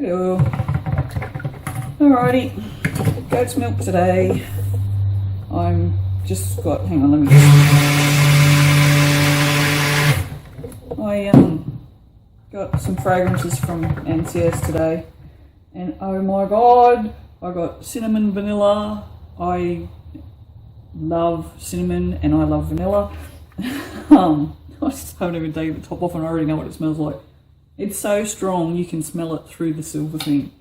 Hello. Alrighty, goat's milk today. I'm just got, hang on, let me I got some fragrances from NCS today, and oh my god, I got cinnamon vanilla. I love cinnamon and I love vanilla. I just haven't even taken the top off and I already know what it smells like. It's so strong you can smell it through the silver thing.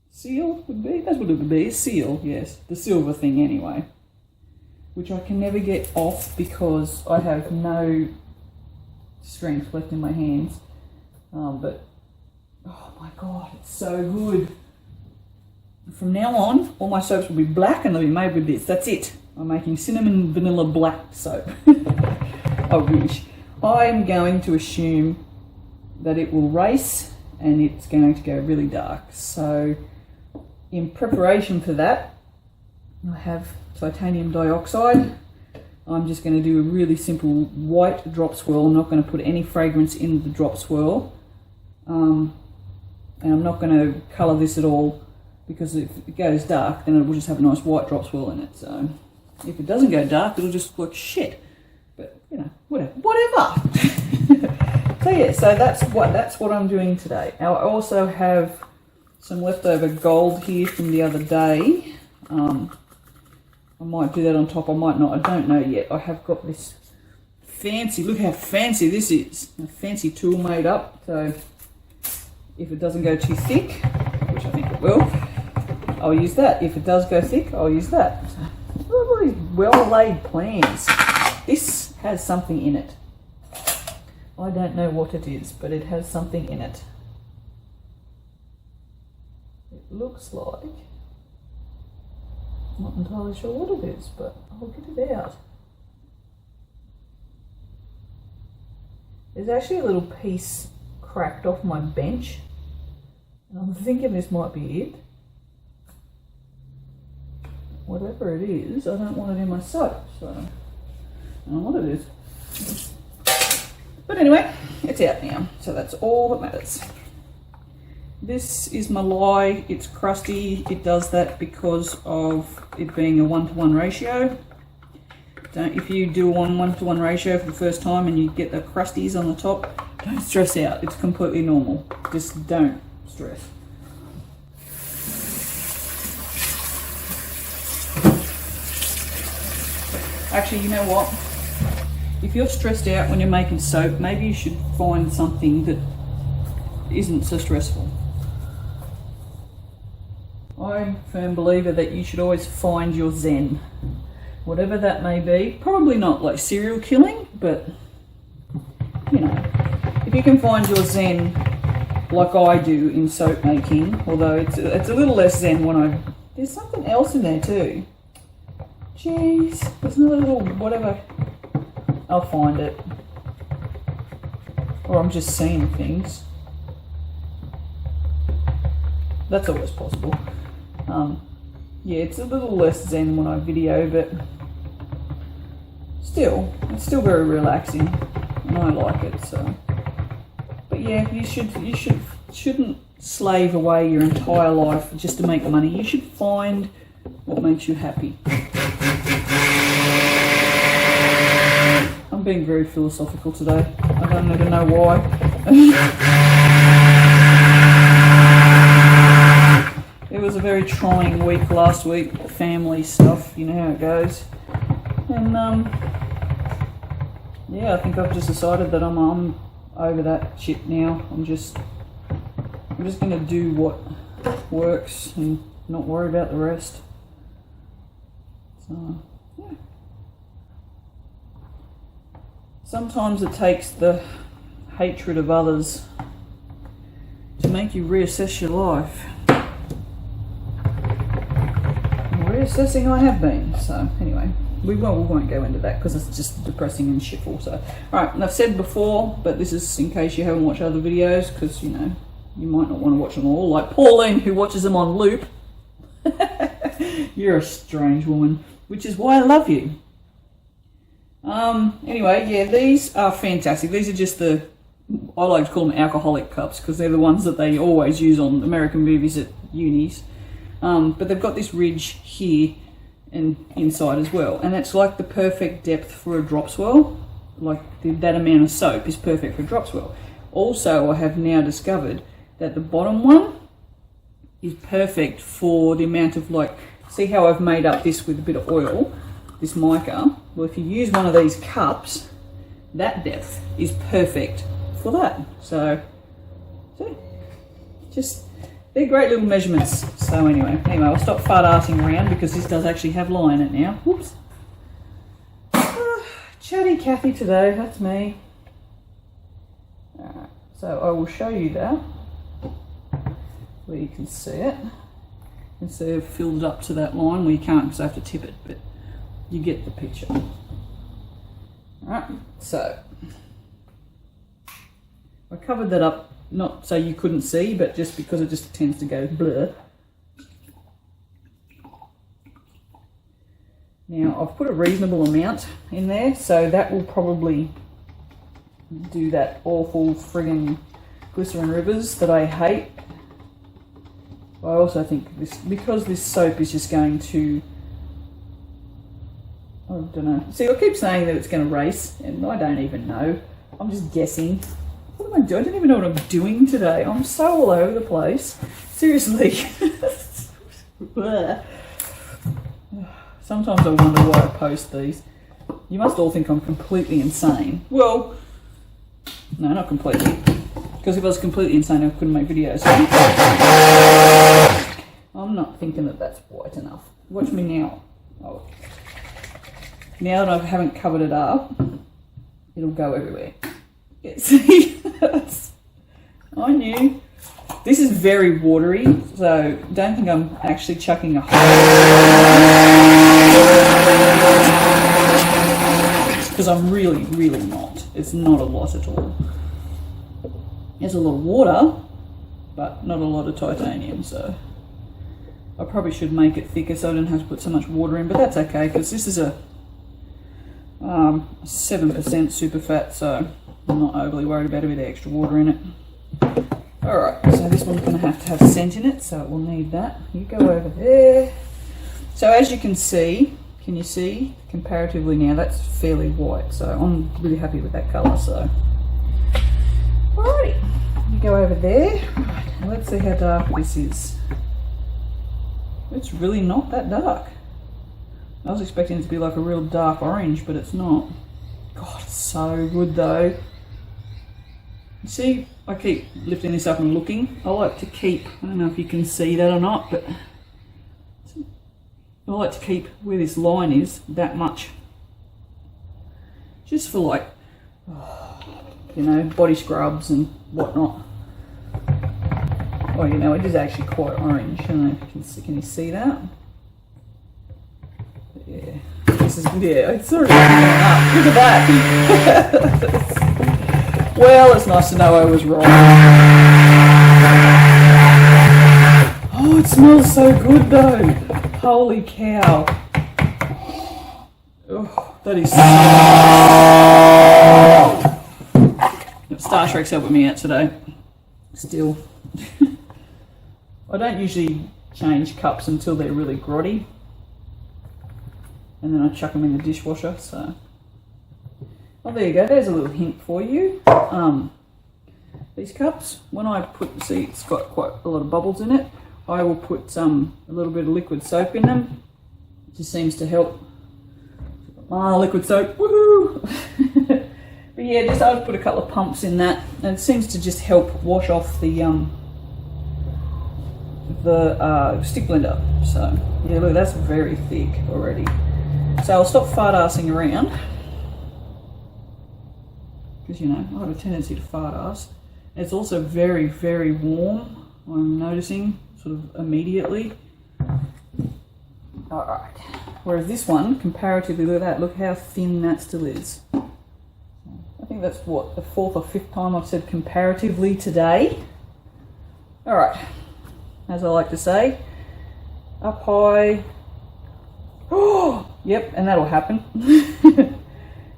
Seal would be? That's what it would be. A seal, yes. The silver thing anyway. Which I can never get off because I have no strength left in my hands. But, oh my god, it's so good. From now on, all my soaps will be black and they'll be made with this. That's it. I'm making cinnamon vanilla black soap. I wish. I'm going to assume that it will race and it's going to go really dark. So in preparation for that, I have titanium dioxide. I'm just going to do a really simple white drop swirl. I'm not going to put any fragrance in the drop swirl. And I'm not going to colour this at all because if it goes dark, then it will just have a nice white drop swirl in it. So if it doesn't go dark, it'll just look shit. But, you know, whatever. So yeah, so that's what I'm doing today. Now I also have some leftover gold here from the other day. I might do that on top, I might not, I don't know yet. I have got this fancy, look how fancy this is. A fancy tool made up, so if it doesn't go too thick, which I think it will, I'll use that. If it does go thick, I'll use that. Really well laid plans. This has something in it. I don't know what it is, but it has something in it. It looks like, I'm not entirely sure what it is, but I'll get it out. There's actually a little piece cracked off my bench, and I'm thinking this might be it. Whatever it is, I don't want it in my soap, so I don't know what it is. But anyway, it's out now, so that's all that matters. This is my lye. It's crusty. It does that because of it being a 1-to-1 ratio. If you do a 1-to-1 ratio for the first time and you get the crusties on the top, don't stress out. It's completely normal. Just don't stress. Actually, you know what? If you're stressed out when you're making soap, maybe you should find something that isn't so stressful. I'm a firm believer that you should always find your zen. Whatever that may be. Probably not like serial killing, but you know, if you can find your zen like I do in soap making, although it's a little less zen when there's something else in there too. Jeez, there's another little whatever. I'll find it. Or I'm just seeing things. That's always possible. Yeah, it's a little less zen when I video, but still, it's still very relaxing, and I like it. So, but yeah, you shouldn't slave away your entire life just to make money. You should find what makes you happy. I'm being very philosophical today. I don't even know why. It was a very trying week last week. Family stuff, you know how it goes. And yeah, I think I've just decided that I'm over that shit now. I'm just gonna do what works and not worry about the rest. So yeah. Sometimes it takes the hatred of others to make you reassess your life. Reassessing I have been. So anyway, we won't go into that because it's just depressing and shitful. So alright, and I've said before, but this is in case you haven't watched other videos, because you know, you might not want to watch them all, like Pauline who watches them on loop. You're a strange woman, which is why I love you. Anyway, yeah, these are fantastic. These are just the I like to call them alcoholic cups because they're the ones that they always use on American movies at unis. But they've got this ridge here and inside as well, and it's like the perfect depth for a drop swirl. Like that amount of soap is perfect for a drop swirl. Also, I have now discovered that the bottom one is perfect for the amount of, like, see how I've made up this with a bit of oil, this mica? Well, if you use one of these cups, that depth is perfect for that. So just, they're great little measurements. So anyway, I'll stop fart-arsing around because this does actually have lye in it now. Whoops. Chatty Cathy today, that's me. Alright, so I will show you that where you can see it. You can see I've filled it up to that line. Well, you can't because I have to tip it, but you get the picture. Alright, so I covered that up, not so you couldn't see, but just because it just tends to go blur. Now, I've put a reasonable amount in there, so that will probably do that awful friggin' glycerin rivers that I hate. I also think this, because this soap is just going to, I don't know. See, I keep saying that it's going to race, and I don't even know. I'm just guessing. What am I doing? I don't even know what I'm doing today. I'm so all over the place. Seriously. Sometimes I wonder why I post these. You must all think I'm completely insane. Well, no, not completely. Because if I was completely insane, I couldn't make videos. I'm not thinking that that's white enough. Watch me now. Oh. Now that I haven't covered it up, it'll go everywhere. Yeah, see? I knew. This is very watery, so don't think I'm actually chucking a whole, because I'm really, really not. It's not a lot at all. There's a lot of water, but not a lot of titanium, so I probably should make it thicker so I don't have to put so much water in, but that's okay because this is a 7% super fat, so I'm not overly worried about a bit of extra water in it. Alright, so this one's going to have scent in it, so it will need that. You go over there. So as you can see, can you see comparatively now, that's fairly white, so I'm really happy with that colour. So alright, you go over there. Right, let's see how dark this is. It's really not that dark. I was expecting it to be like a real dark orange, but it's not. God, it's so good though. You see, I keep lifting this up and looking. I like to keep, I don't know if you can see that or not, but I like to keep where this line is that much. Just for like, you know, body scrubs and whatnot. Oh, you know, it is actually quite orange. I don't know if you can you see that? Yeah, this is, yeah, it's already going up. Look at that. Well, it's nice to know I was wrong. Oh, it smells so good though. Holy cow. Oh, that is so... Star Trek's helping me out today. Still. I don't usually change cups until they're really grotty. And then I chuck them in the dishwasher, so... Oh, there you go. There's a little hint for you. These cups, when I put, see, it's got quite a lot of bubbles in it. I will put a little bit of liquid soap in them. It just seems to help. Liquid soap, woohoo! But yeah, just I've put a couple of pumps in that, and it seems to just help wash off the stick blender. So yeah, look, that's very thick already. So I'll stop fart-arsing around. Because, you know, I have a tendency to fart arse. It's also very, very warm, I'm noticing, sort of immediately. Alright. Whereas this one, comparatively, look at that, look how thin that still is. I think that's, what, the 4th or 5th time I've said comparatively today. Alright. As I like to say, up high. Oh! Yep, and that'll happen.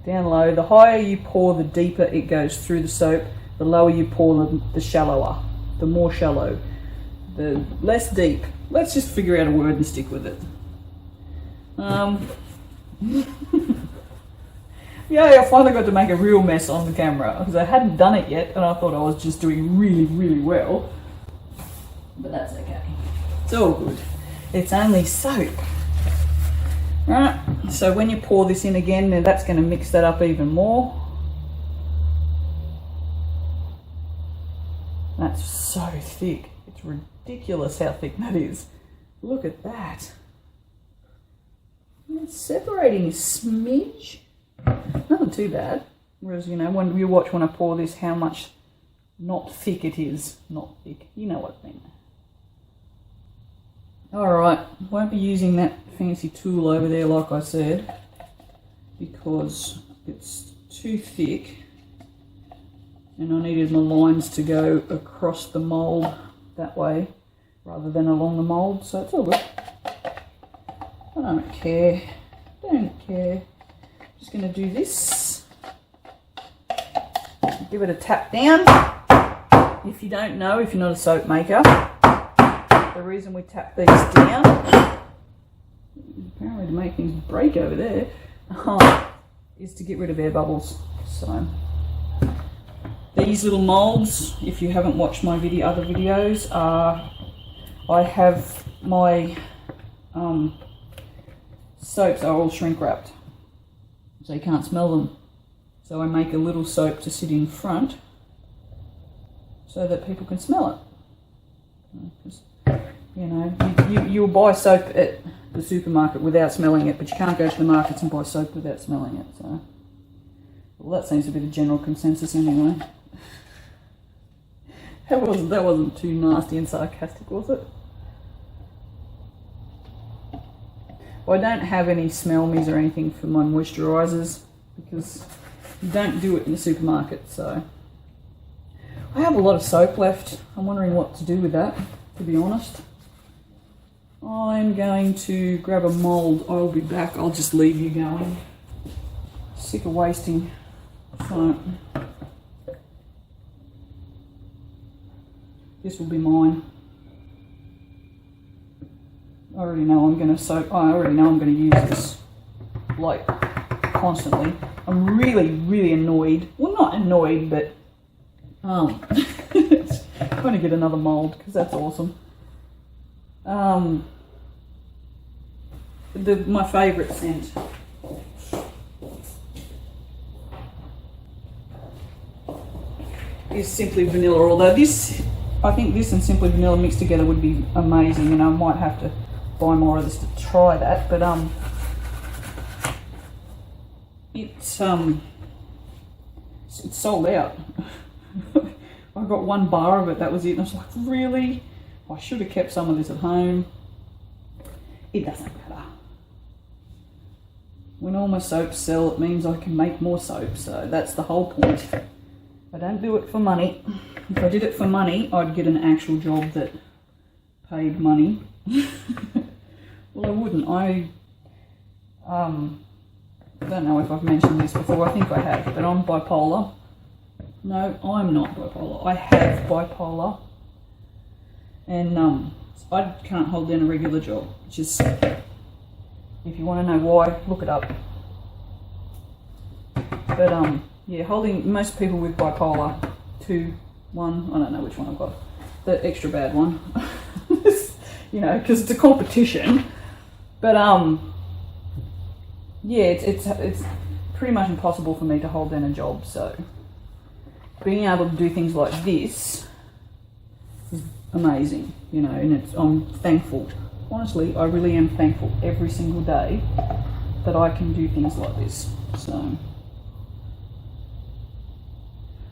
Down low. The higher you pour, the deeper it goes through the soap. The lower you pour, the shallower. The more shallow, the less deep. Let's just figure out a word and stick with it. Yeah, I finally got to make a real mess on the camera because I hadn't done it yet and I thought I was just doing really, really well. But that's okay. It's all good. It's only soap. Right, so when you pour this in again, then that's going to mix that up even more. That's so thick. It's ridiculous how thick that is. Look at that. It's separating a smidge. Nothing too bad. Whereas, you know, when you watch when I pour this, how much not thick it is. Not thick. You know what I mean. Alright, won't be using that fancy tool over there like I said, because it's too thick and I needed my lines to go across the mould that way rather than along the mould, so it's all good. I don't care. Don't care. Just going to do this. Give it a tap down. If you don't know, if you're not a soap maker, the reason we tap these down, apparently to make things break over there, is to get rid of air bubbles. So these little molds, if you haven't watched my other videos, I have my soaps are all shrink wrapped, so you can't smell them. So I make a little soap to sit in front so that people can smell it. Because, you know, you'll buy soap at the supermarket without smelling it, but you can't go to the markets and buy soap without smelling it. So, well, that seems to be the general consensus anyway. That wasn't too nasty and sarcastic, was it? Well, I don't have any smell me's or anything for my moisturisers because you don't do it in the supermarket. So I have a lot of soap left. I'm wondering what to do with that, to be honest. I'm going to grab a mould. I'll be back. I'll just leave you going. Sick of wasting soap. This will be mine. I already know I'm going to use this like constantly. I'm really, really annoyed. Well, not annoyed, but I'm going to get another mould because that's awesome. My favourite scent is Simply Vanilla, although I think this and Simply Vanilla mixed together would be amazing, and I might have to buy more of this to try that, but it's sold out. I got one bar of it, that was it, and I was like, really? I should have kept some of this at home. It doesn't matter. When all my soaps sell, it means I can make more soap, so that's the whole point. I don't do it for money. If I did it for money, I'd get an actual job that paid money. Well, I wouldn't. I don't know if I've mentioned this before. I think I have, but I'm bipolar. No, I'm not bipolar. I have bipolar. And I can't hold down a regular job. Just, if you want to know why, look it up. But yeah, most people with bipolar 2, 1, I don't know which one I've got, the extra bad one, you know, because it's a competition. But yeah, it's pretty much impossible for me to hold down a job. So being able to do things like this is amazing, you know, and I'm thankful. Honestly, I really am thankful every single day that I can do things like this. So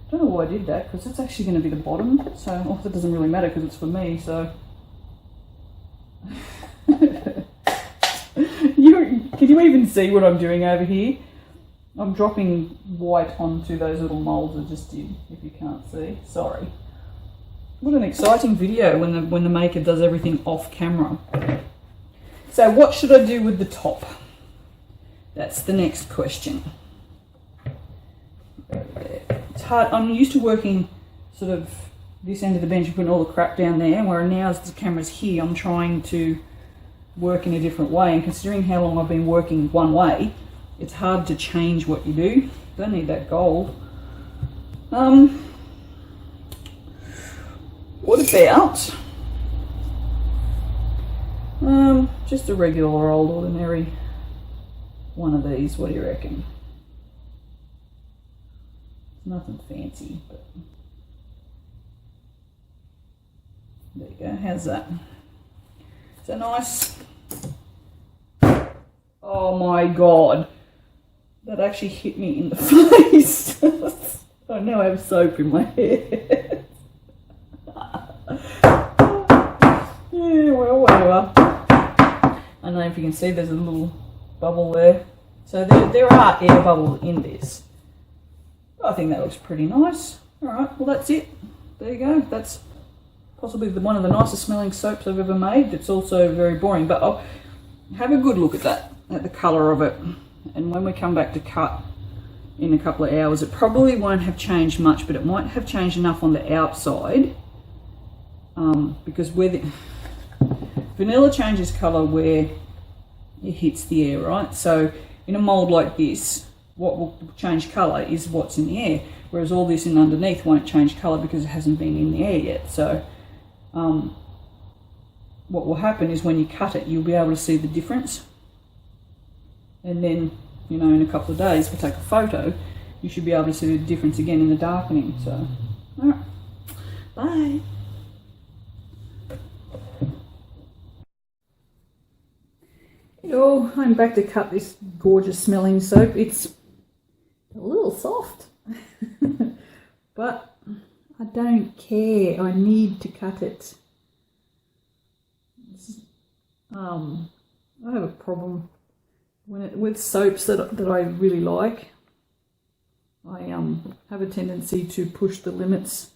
I don't know why I did that, because it's actually going to be the bottom, so also it doesn't really matter because it's for me, so can you even see what I'm doing over here? I'm dropping white onto those little moulds I just did, if you can't see. Sorry. What an exciting video when the maker does everything off camera. So what should I do with the top? That's the next question. It's hard. I'm used to working sort of this end of the bench and putting all the crap down there, where now as the camera's here, I'm trying to work in a different way. And considering how long I've been working one way, it's hard to change what you do. Don't need that gold. What about just a regular old ordinary one of these? What do you reckon? Nothing fancy, but there you go. How's that? Is that nice? Oh my god, that actually hit me in the face. I now have soap in my hair. Yeah, well, whatever. I don't know if you can see, there's a little bubble there. So there are air bubbles in this. I think that looks pretty nice. Alright, well that's it. There you go. That's possibly one of the nicest smelling soaps I've ever made. It's also very boring, but I'll have a good look at that, at the colour of it. And when we come back to cut in a couple of hours, it probably won't have changed much, but it might have changed enough on the outside. Because where the vanilla changes colour where it hits the air, right? So in a mould like this, what will change colour is what's in the air, whereas all this in underneath won't change colour because it hasn't been in the air yet. So what will happen is when you cut it, you'll be able to see the difference. And then, you know, in a couple of days, if we take a photo, you should be able to see the difference again in the darkening. So, all right, bye. Hello, I'm back to cut this gorgeous smelling soap. It's a little soft, but I don't care. I need to cut it. I have a problem with soaps that I really like. I have a tendency to push the limits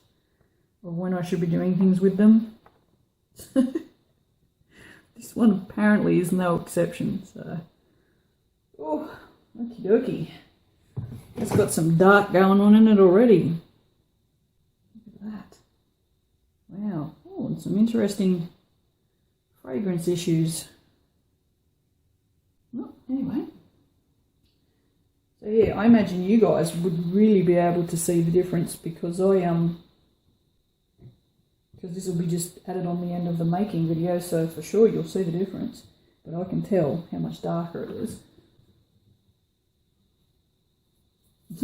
of when I should be doing things with them. This one apparently is no exception. So, oh, okie dokie. It's got some dark going on in it already. Look at that. Wow. Oh, and some interesting fragrance issues. Oh, anyway. So yeah, I imagine you guys would really be able to see the difference because because this will be just added on the end of the making video, so for sure you'll see the difference. But I can tell how much darker it is.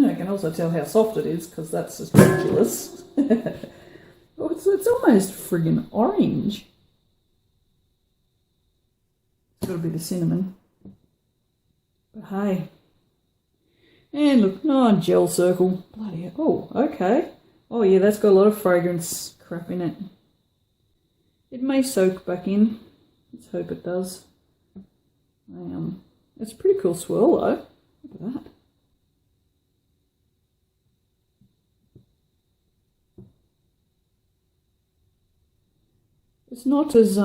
I can also tell how soft it is because that's just ridiculous. Oh, it's almost friggin' orange. It's got to be the cinnamon. But hey. And look, oh, gel circle. Bloody hell. Oh, okay. Oh yeah, that's got a lot of fragrance crap in it. It may soak back in. Let's hope it does. It's a pretty cool swirl though. Look at that. It's not as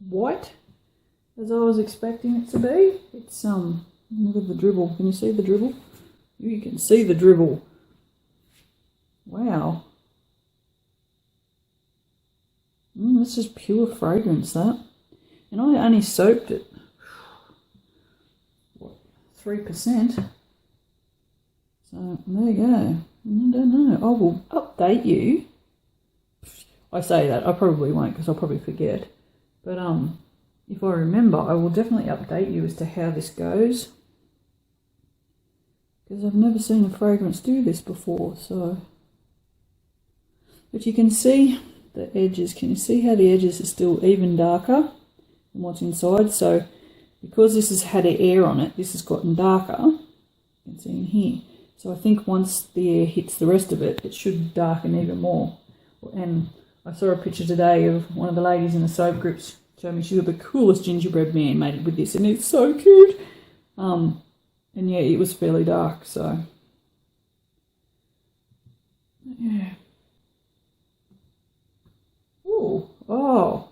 white as I was expecting it to be. It's look at the dribble. Can you see the dribble? You can see the dribble. Wow. That's just pure fragrance, that. And I only soaked it, what, 3%. So there you go. I don't know. I will update you. I say that, I probably won't because I'll probably forget. But if I remember, I will definitely update you as to how this goes. Because I've never seen a fragrance do this before, so. But you can see the edges. Can you see how the edges are still even darker than what's inside? So because this has had air on it, this has gotten darker. You can see in here. So I think once the air hits the rest of it, it should darken even more. And I saw a picture today of one of the ladies in the soap groups showing me she's got the coolest gingerbread man made with this, and it's so cute. And yeah, it was fairly dark, so yeah. Oh,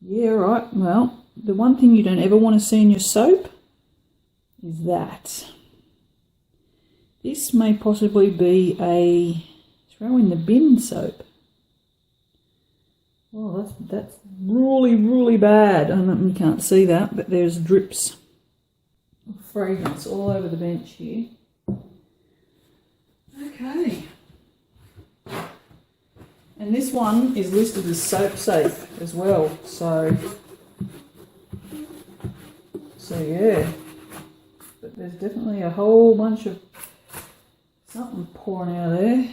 yeah, right. Well, the one thing you don't ever want to see in your soap is that. This may possibly be a throw in the bin soap. Oh, that's really, really bad. I don't, you can't see that, but there's drips of fragrance all over the bench here. Okay. And this one is listed as soap safe as well, so yeah. But there's definitely a whole bunch of something pouring out of there.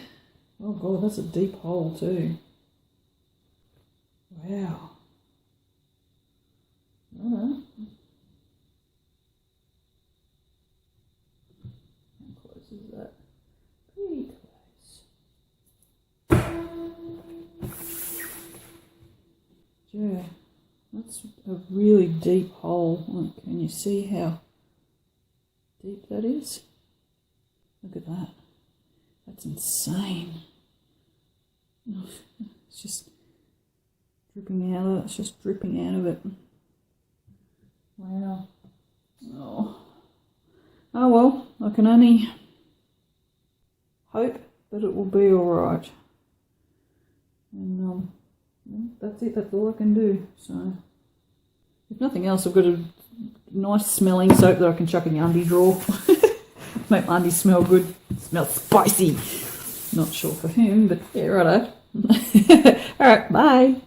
Oh god, that's a deep hole too. Wow. I don't know. How close is that? Pretty close. Yeah, that's a really deep hole. Look, can you see how deep that is? Look at that. That's insane. It's just dripping out of it. It's just dripping out of it. Wow. Oh. Oh well, I can only hope that it will be alright. And that's it, that's all I can do. So if nothing else, I've got a nice smelling soap that I can chuck in the undie drawer. Make my undies smell good. Smells spicy. Not sure for him, but yeah, righto. Alright, bye.